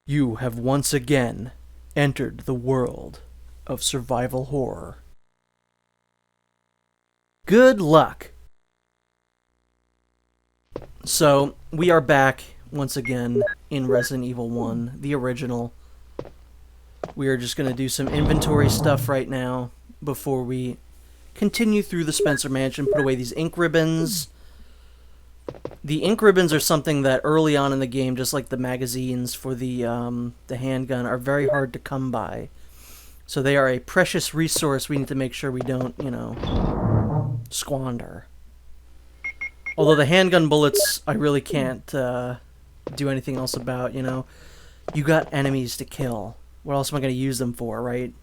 You have once again entered the world of survival horror. Good luck! So, we are back once again in Resident Evil 1, the original. We are just going to do some inventory stuff right now before we continue through the Spencer Mansion, put away these ink ribbons. The ink ribbons are something that early on in the game, just like the magazines for the handgun, are very hard to come by. So they are a precious resource we need to make sure we don't, squander. Although the handgun bullets, I really can't do anything else about, You got enemies to kill. What else am I going to use them for, right?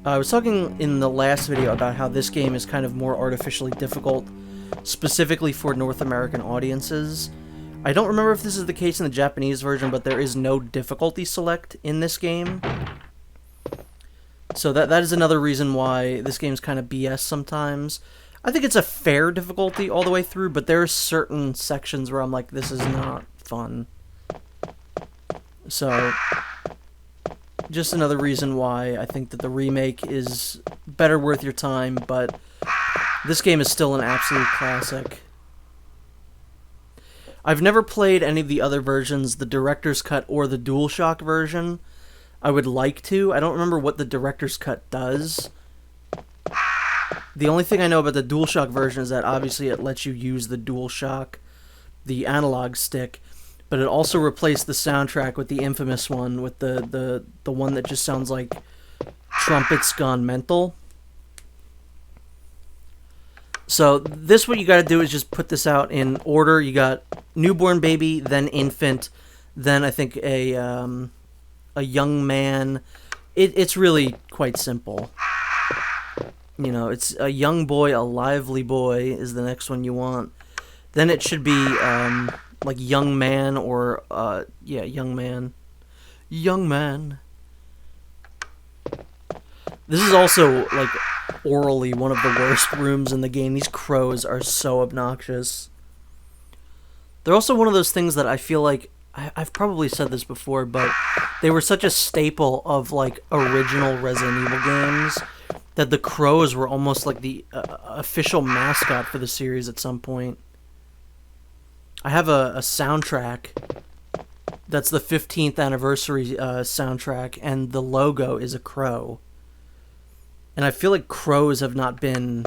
I was talking in the last video about how this game is kind of more artificially difficult, specifically for North American audiences. I don't remember if this is the case in the Japanese version, but there is no difficulty select in this game. So that is another reason why this game's kind of BS sometimes. I think it's a fair difficulty all the way through, but there are certain sections where I'm like, this is not fun. So, just another reason why I think that the remake is better worth your time, but this game is still an absolute classic. I've never played any of the other versions, the Director's Cut or the DualShock version. I would like to. I don't remember what the Director's Cut does. The only thing I know about the DualShock version is that obviously it lets you use the DualShock, the analog stick, but it also replaced the soundtrack with the infamous one, with the one that just sounds like trumpets gone mental. So this, what you got to do is just put this out in order. You got newborn baby, then infant, then I think a young man. It's really quite simple. It's a young boy, a lively boy is the next one you want. Then it should be like young man or young man. Young man. This is also like orally one of the worst rooms in the game. These crows are so obnoxious. They're also one of those things that I feel like I've probably said this before, but they were such a staple of like original Resident Evil games that the crows were almost like the official mascot for the series at some point. I have a soundtrack that's the 15th anniversary soundtrack, and the logo is a crow. And I feel like crows have not been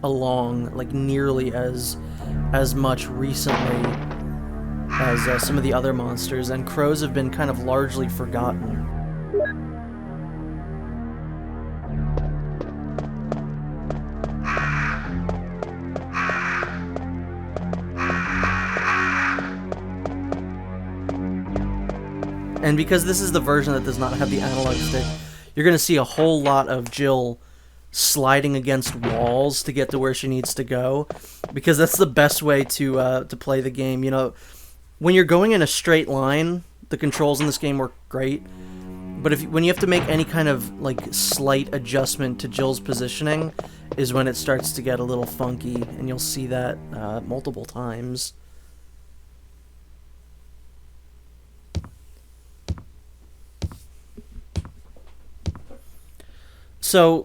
along like nearly as much recently as some of the other monsters, and crows have been kind of largely forgotten. And because this is the version that does not have the analog stick, you're going to see a whole lot of Jill sliding against walls to get to where she needs to go, because that's the best way to play the game. When you're going in a straight line, the controls in this game work great. But when you have to make any kind of like slight adjustment to Jill's positioning, is when it starts to get a little funky, and you'll see that multiple times. So,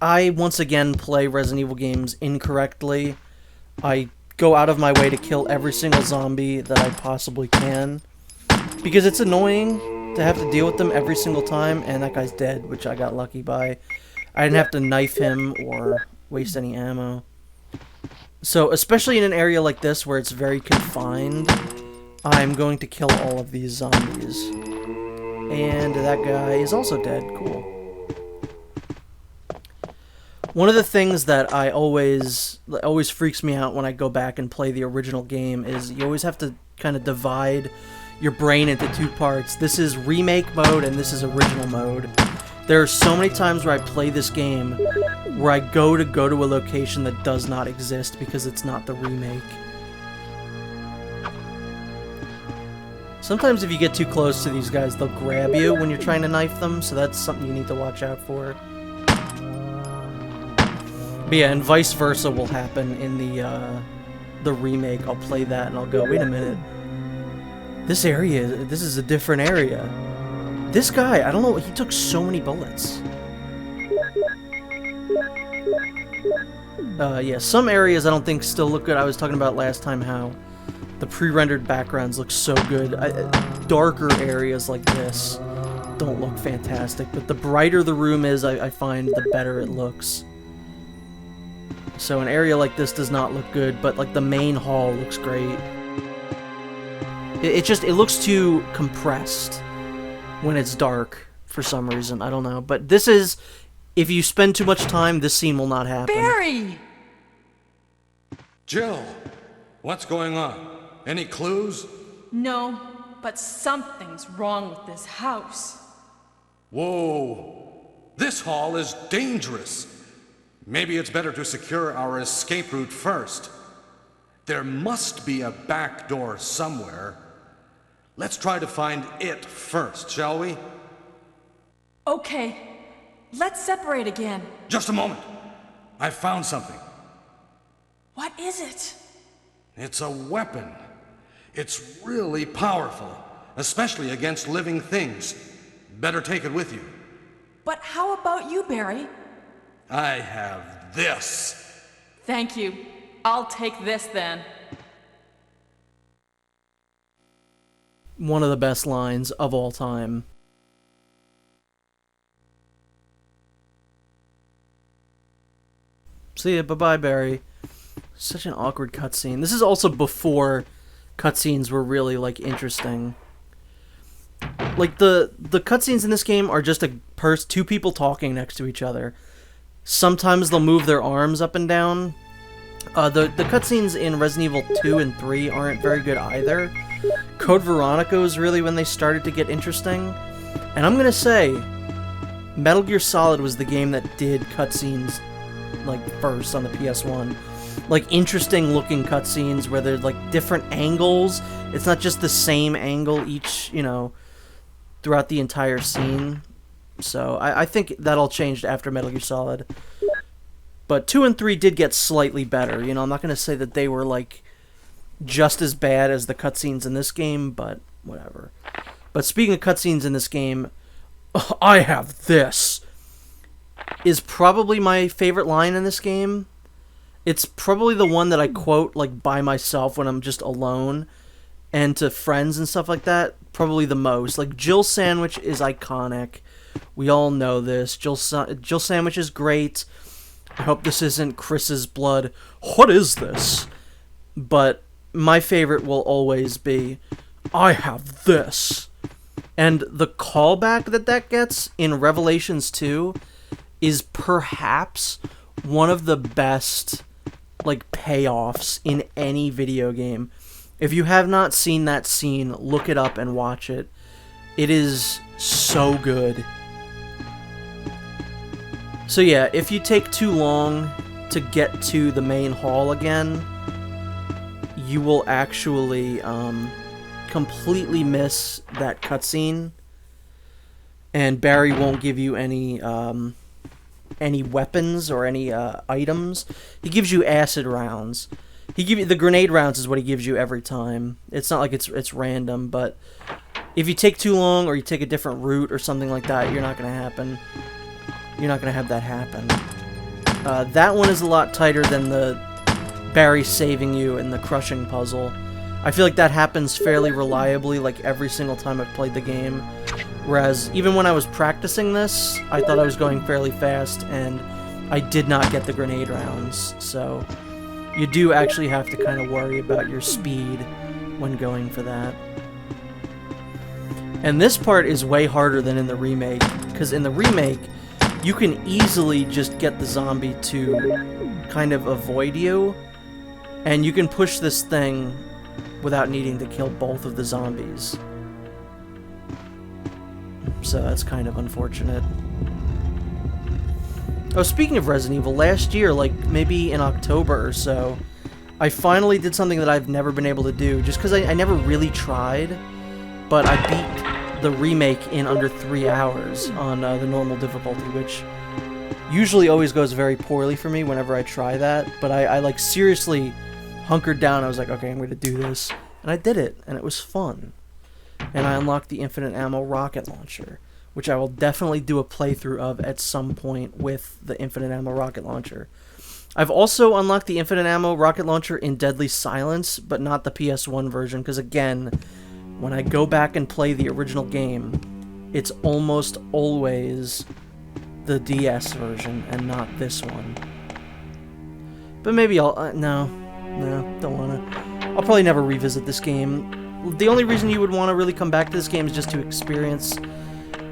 I once again play Resident Evil games incorrectly. I go out of my way to kill every single zombie that I possibly can, because it's annoying to have to deal with them every single time, and that guy's dead, which I got lucky by. I didn't have to knife him or waste any ammo. So, especially in an area like this where it's very confined, I'm going to kill all of these zombies. And that guy is also dead. Cool. One of the things that always freaks me out when I go back and play the original game is you always have to kind of divide your brain into two parts. This is remake mode and this is original mode. There are so many times where I play this game where I go to a location that does not exist because it's not the remake. Sometimes if you get too close to these guys, they'll grab you when you're trying to knife them, so that's something you need to watch out for. But yeah, and vice versa will happen in the remake. I'll play that and I'll go, wait a minute. This area, this is a different area. This guy, I don't know, he took so many bullets. Yeah, some areas I don't think still look good. I was talking about last time how the pre-rendered backgrounds look so good. Darker areas like this don't look fantastic, but the brighter the room is, I find the better it looks. So an area like this does not look good, but like the main hall looks great. It looks too compressed when it's dark for some reason. I don't know, but this is, if you spend too much time, this scene will not happen. Barry! Jill, what's going on? Any clues? No, but something's wrong with this house. Whoa, this hall is dangerous. Maybe it's better to secure our escape route first. There must be a back door somewhere. Let's try to find it first, shall we? Okay, let's separate again. Just a moment. I found something. What is it? It's a weapon. It's really powerful, especially against living things. Better take it with you. But how about you, Barry? I have this. Thank you. I'll take this then. One of the best lines of all time. See ya, bye-bye, Barry. Such an awkward cutscene. This is also before cutscenes were really, like, interesting. Like, the cutscenes in this game are just two people talking next to each other. Sometimes they'll move their arms up and down. The cutscenes in Resident Evil 2 and 3 aren't very good either. Code Veronica was really when they started to get interesting. And I'm gonna say, Metal Gear Solid was the game that did cutscenes, like, first on the PS1. Like, interesting looking cutscenes where there's, like, different angles. It's not just the same angle each, you know, throughout the entire scene. So, I think that all changed after Metal Gear Solid. But 2 and 3 did get slightly better. You know, I'm not going to say that they were, like, just as bad as the cutscenes in this game, but whatever. But speaking of cutscenes in this game, I have this, is probably my favorite line in this game. It's probably the one that I quote, like, by myself when I'm just alone, and to friends and stuff like that, probably the most. Like, Jill Sandwich is iconic. We all know this. Jill Sandwich is great. I hope this isn't Chris's blood. What is this? But my favorite will always be, I have this. And the callback that gets in Revelations 2 is perhaps one of the best, like, payoffs in any video game. If you have not seen that scene, look it up and watch it. It is so good. So yeah, if you take too long to get to the main hall again, you will actually completely miss that cutscene, and Barry won't give you any weapons or any items. He gives you acid rounds. The grenade rounds is what he gives you every time. It's not like it's random, but if you take too long or you take a different route or something like that, you're not gonna have that happen. That one is a lot tighter than the Barry saving you in the crushing puzzle. I feel like that happens fairly reliably, like every single time I've played the game. Whereas, even when I was practicing this, I thought I was going fairly fast, and I did not get the grenade rounds. So, you do actually have to kind of worry about your speed when going for that. And this part is way harder than in the remake, because in the remake, you can easily just get the zombie to kind of avoid you, and you can push this thing without needing to kill both of the zombies. So that's kind of unfortunate. Oh, speaking of Resident Evil, last year, like maybe in October or so, I finally did something that I've never been able to do, just because I never really tried, but I beat the remake in under 3 hours on the normal difficulty, which usually always goes very poorly for me whenever I try that, but I like seriously hunkered down. I was like, okay, I'm going to do this, and I did it, and it was fun. and I unlocked the infinite ammo rocket launcher, which I will definitely do a playthrough of at some point with the infinite ammo rocket launcher. I've also unlocked the infinite ammo rocket launcher in Deadly Silence, but not the PS1 version, because again, when I go back and play the original game, it's almost always the DS version and not this one. But maybe I'll... no, don't wanna. I'll probably never revisit this game. The only reason you would want to really come back to this game is just to experience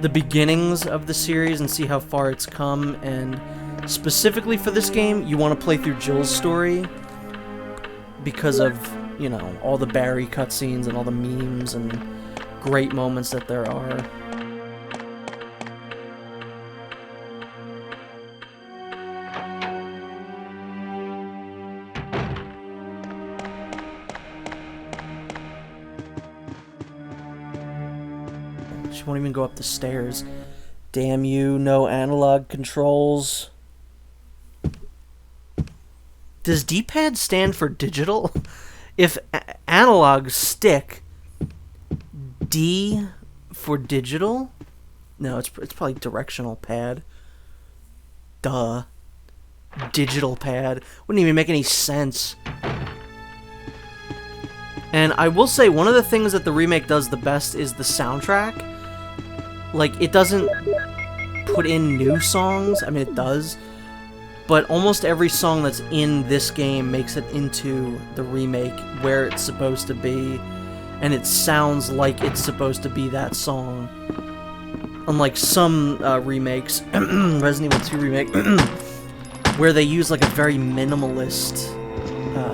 the beginnings of the series and see how far it's come, and specifically for this game, you want to play through Jill's story because of, you know, all the Barry cutscenes and all the memes and great moments that there are. She won't even go up the stairs. Damn you, no analog controls. Does D-pad stand for digital? If analog, stick. D for digital? No, it's probably directional pad. Duh. Digital pad. Wouldn't even make any sense. And I will say, one of the things that the remake does the best is the soundtrack. Like, it doesn't put in new songs. I mean, it does. But almost every song that's in this game makes it into the remake where it's supposed to be. And it sounds like it's supposed to be that song. Unlike some remakes, Resident Evil 2 remake, where they use like a very minimalist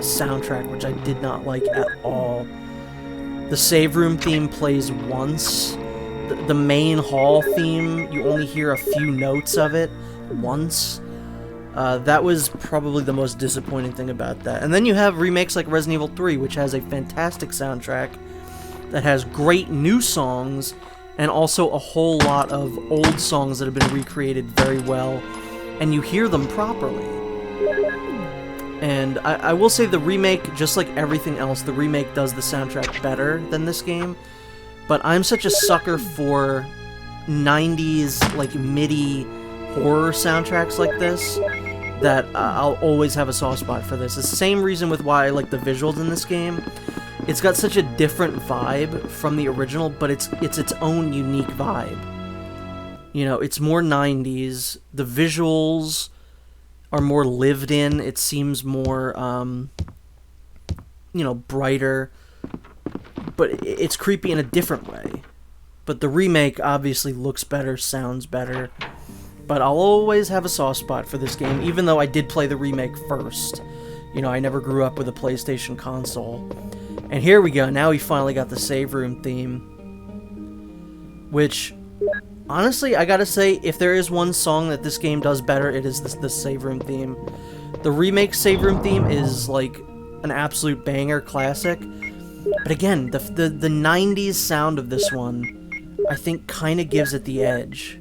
soundtrack, which I did not like at all. The save room theme plays once. The main hall theme, you only hear a few notes of it once. That was probably the most disappointing thing about that. And then you have remakes like Resident Evil 3, which has a fantastic soundtrack that has great new songs and also a whole lot of old songs that have been recreated very well, and you hear them properly. And I will say the remake, just like everything else, the remake does the soundtrack better than this game. But I'm such a sucker for 90s, like, MIDI horror soundtracks like this that I'll always have a soft spot for this. It's the same reason with why I like the visuals in this game. It's got such a different vibe from the original, but it's its own unique vibe. You know, it's more 90s. The visuals are more lived in. It seems more, you know, brighter. But it's creepy in a different way. But the remake obviously looks better, sounds better. But I'll always have a soft spot for this game, even though I did play the remake first. You know, I never grew up with a PlayStation console. And here we go, now we finally got the save room theme. Which, honestly, I gotta say, if there is one song that this game does better, it is the save room theme. The remake save room theme is, like, an absolute banger classic. But again, the 90s sound of this one, I think, kind of gives it the edge.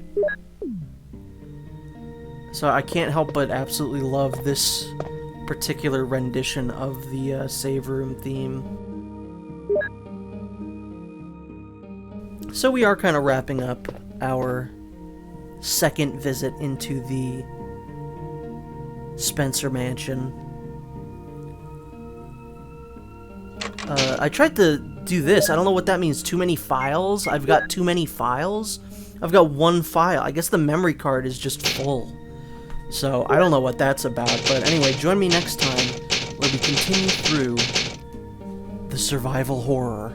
So I can't help but absolutely love this particular rendition of the save room theme. So we are kind of wrapping up our second visit into the Spencer Mansion. I tried to do this. I don't know what that means. Too many files? I've got too many files? I've got one file. I guess the memory card is just full. So, I don't know what that's about. But anyway, join me next time where we continue through the survival horror.